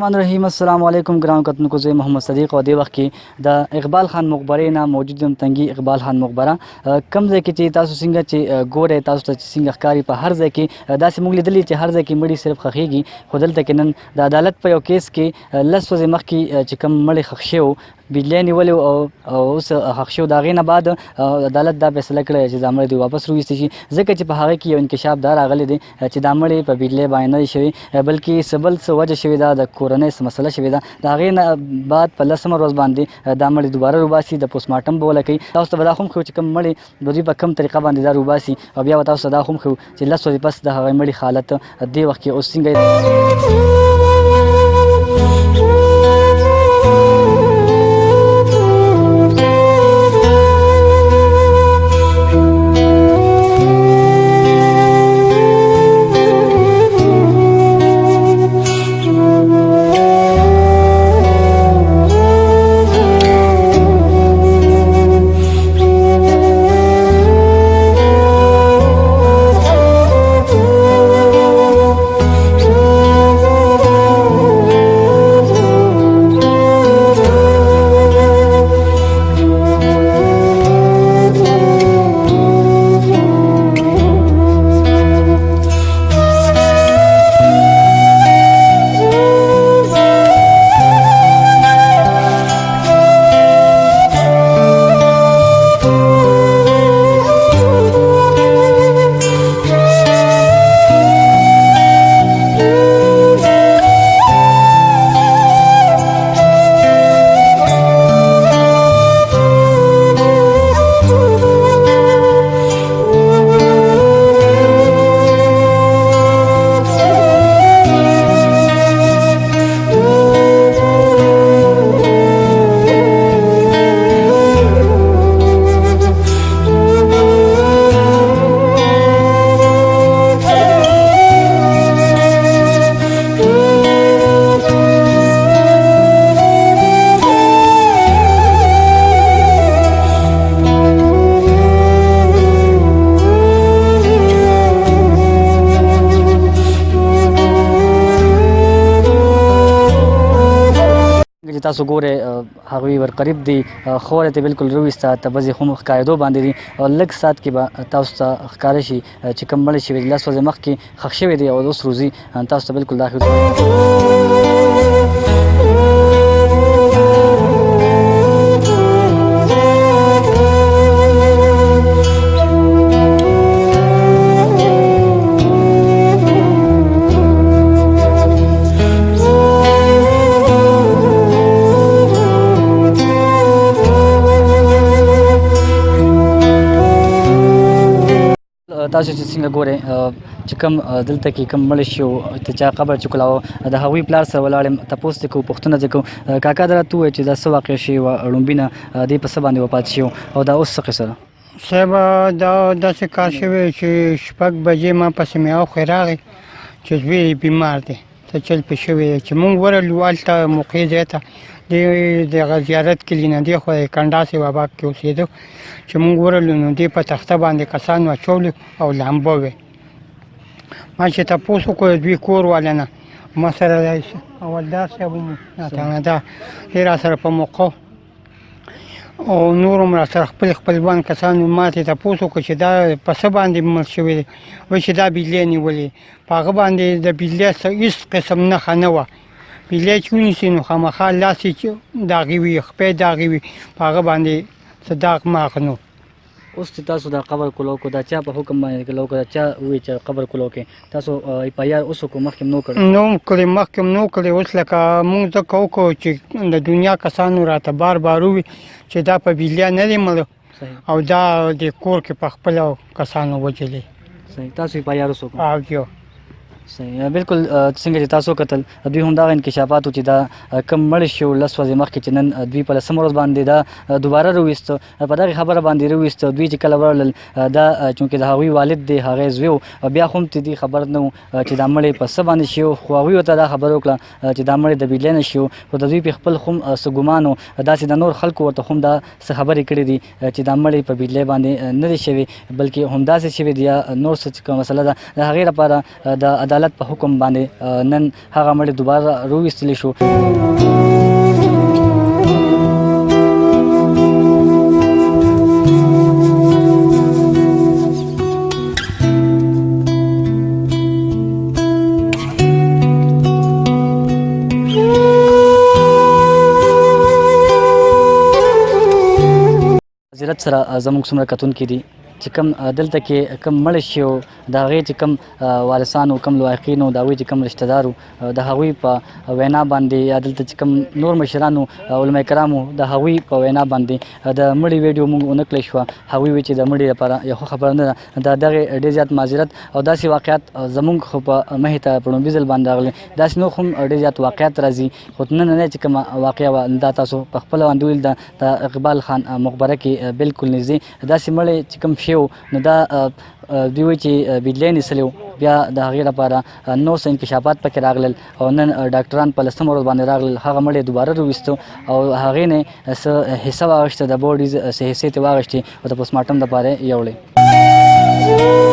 الرحمن الرحیم السلام علیکم ګران کتونکو زه محمد صدیق او د وخت کې د اقبال خان مقبرې نه موجود یم تنگي اقبال خان مقبره کم ځای کې چې تاسو څنګه چې ګورئ تاسو ته څنګه ښکاري په هر ځای کې داسې موږ لیدلي چې هر ځای کې مړي صرف ښخېږي خو دلته کې نن د عدالت په یو کیس کې 10 ورځې مخکې چې کوم مړي ښخ شوي بجلی نیولې او اوس ښخ شوي د هغې نه بعد عدالت دا فیصله کړې چې دا مړي دوی واپس راویستې شي ځکه چې په هغې کې یو انکشاف دا راغلی دی چې دا مړي په بجلی باندې نه دي شوي بلکې څه بل څه وجه شوې ده د کورنۍ څه مسله شوې ده د هغې نه بعد په 10مه ورځ باندې دا مړي دوباره روباسي د پوسټ مارټم به وله کوي تاسو ته به دا هم ښیو چې کوم مړي د دوی په کوم طریقه باندې دا روباسي او بیا به تاسو ته دا هم ښیو چې 10 ورځې پس د هغې مړي حالت دې وخت کې اوس څنګه تاسو ګورئ هغوی ورقریب دي خور ته بالکل رویسته ته بځې هم ښکارېدو باندې دي او لږ ساعت کې به تاسو ته ښکاره شي چې کوم مړی شوي 10 ورځې مخکې ښخ شوی دی او اوس روزي تاسو ته بالکل دا تاسو چې څنګه ګورئ چې کوم دلته کې کوم مړی شي د چا قبر چې کلاوه د هغوی پلار سره ولاړ یم تپوس ترې کوو پوښتنه ترې کوو کاکا دا راته ووایه چې دا څه واقع شوې وه ړومبي نه دې په څه باندې وفات شي او دا اوس څه قصه ده صاحب دا داسې کار شوی چې 6 بجې ما پسې مې اوښې راغی چې زوی یې بیمار دی څه چل پې شوی دی چې مونږ ورغلو هلته موقع ځای ته دغه زیارت کلي نه دې خوا کنډاسې بابا کې اوسېدو چې مونږ ورغلو نو دې په تخته باندې کسان واچولي او لامبو وې ما چې تپوس وکړو دوی کور والا نه ما سره اولدار صاحب دا یې را سره په موقع او نور هم را سره خپلوان کسانو ما ته تپوس وکړو چې دا په څه باندې مړ شوی دی وایي چې دا بجلی نیولې په هغه باندې د بجلی هېڅ قسم نښه نه وه بجلی چې ونیسي نو خامخا لاس یې داغي وي خپې داغي وي په هغه باندې څه داغ ماغ نو اوس چې تاسو دا قبر کولو کو دا چا په حکم باندې کولو کو دا چا وی چې قبر کولو کې تاسو په یار اوس کو مخکې نو کړ نو کړي مخکې نو کړي اوس لکه مونږ ته کو چې د دنیا کسانو راته بار وي چې دا په بجلی نه دی مړ او دا د کور کې په خپل کسانو وجلې صحیح تاسو په یار اوس کو او جو صحیح بالکل څنګه چې تاسو کتل دوی هم دغه انکشافات چې دا کم مړ شو لس ورځې مخکې چې نن دوی په لسمه ورځ باندې دا دوباره راویسته په دغه خبره باندې راویسته دوی چې کله ورغلل دا چونکې د هغوی والد دی هغه زوی و بیا هم ته دې خبر نه و چې دا مړی په څه باندې شي خو هغوی ورته دا خبره وکړه چې دا مړی د بجلۍ نه شي خو د دوی په خپل هم څه ګمان و داسې د نور خلکو ورته هم دا څه خبرې کړې دي چې دا مړی په بجلۍ باندې نه دی شوی بلکې همداسې شوی دی یا نور څه کومه مسله ده د هغې لپاره د عدالت په حکم باندې نن هغه مړی دوباره راویستلی شو. زیرت سره زموږ څومره کتونکي دي چې کوم دلته کې کوم مړ شي او د هغې چې کوم وارثان او کوم لواحقین او د هغوی چې کوم رشته دار د هغوی په وینا باندې یا دلته چې کوم نور مشرانو علما کرامو د هغوی په وینا باندې د مړي ویډیو موږ ونه کړی شوه هغوی وایي چې د مړي لپاره یو ښه خبره نه ده د دغې ډېر زیات معذرت او داسې واقعات زموږ خو په مخې ته په لومړي ځل باندې راغلي داسې نور هم ډېر زیات واقعات راځي خو نننی چې کومه واقعه وه دا تاسو په خپله باندې ویل د اقبال خان مقبره کې بالکل نږدې داسې مړی چې کوم شی نو دا دوی وایي چې بجلۍ نیسلی بیا د هغې لپاره نور څه انکشافات پکې راغلل او نن ډاکټران په لسمه ورځ باندې راغلل هغه مړی دوباره راویستو او هغې نه څه حصه واخیسته د بوډ څه حصې ترې واخیستې او د پوسټمارټم دپاره یې یوړې.